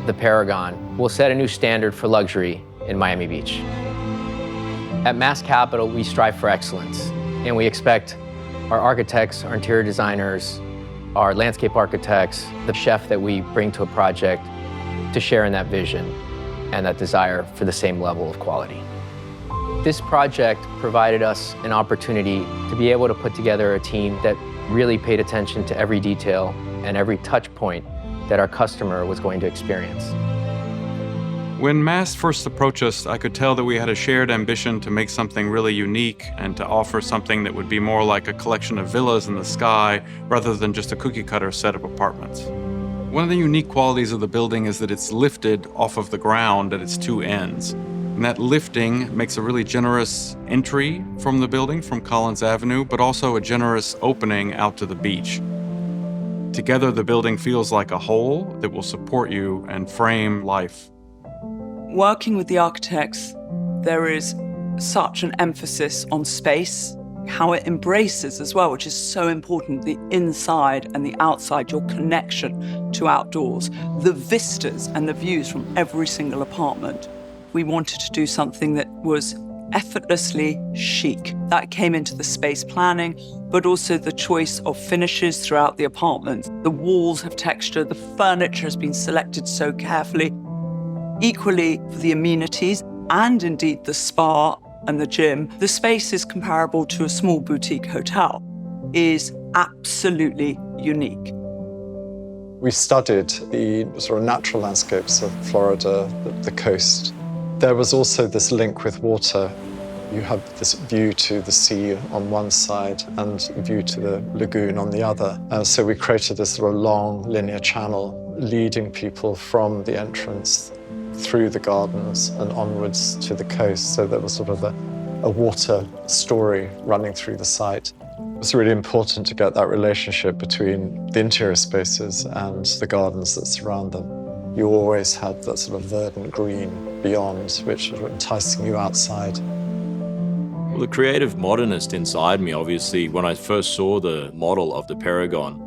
the Perigon, will set a new standard for luxury in Miami Beach. At Mass Capital, we strive for excellence, and we expect our architects, our interior designers, our landscape architects, the chef that we bring to a project to share in that vision and that desire for the same level of quality. This project provided us an opportunity to be able to put together a team that really paid attention to every detail and every touch point that our customer was going to experience. When Mass first approached us, I could tell that we had a shared ambition to make something really unique and to offer something that would be more like a collection of villas in the sky rather than just a cookie-cutter set of apartments. One of the unique qualities of the building is that it's lifted off of the ground at its two ends. And that lifting makes a really generous entry from the building, from Collins Avenue, but also a generous opening out to the beach. Together, the building feels like a whole that will support you and frame life. Working with the architects, there is such an emphasis on space, how it embraces as well, which is so important, the inside and the outside, your connection to outdoors, the vistas and the views from every single apartment. We wanted to do something that was effortlessly chic. That came into the space planning, but also the choice of finishes throughout the apartment. The walls have texture, the furniture has been selected so carefully. Equally, for the amenities and indeed the spa and the gym, the space is comparable to a small boutique hotel, is absolutely unique. We studied the sort of natural landscapes of Florida, the coast. There was also this link with water. You have this view to the sea on one side and a view to the lagoon on the other. And so we created this sort of long linear channel leading people from the entrance through the gardens and onwards to the coast. So there was sort of a water story running through the site. It was really important to get that relationship between the interior spaces and the gardens that surround them. You always had that sort of verdant green beyond, which was enticing you outside. Well, the creative modernist inside me, obviously, when I first saw the model of the Perigon,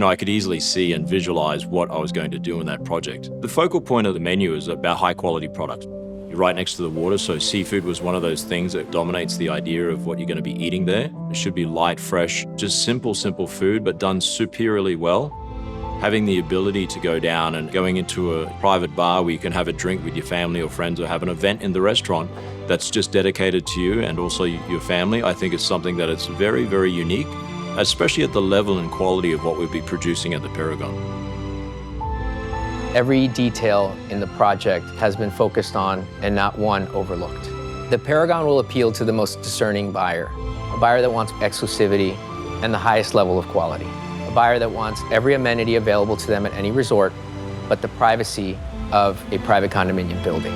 I could easily see and visualize what I was going to do in that project. The focal point of the menu is about high quality product. You're right next to the water, so seafood was one of those things that dominates the idea of what you're going to be eating there. It should be light, fresh, just simple food, but done superiorly well. Having the ability to go down and going into a private bar where you can have a drink with your family or friends or have an event in the restaurant that's just dedicated to you and also your family, I think is something that is very, very unique, especially at the level and quality of what we'll be producing at the Perigon. Every detail in the project has been focused on and not one overlooked. The Perigon will appeal to the most discerning buyer, a buyer that wants exclusivity and the highest level of quality, a buyer that wants every amenity available to them at any resort, but the privacy of a private condominium building.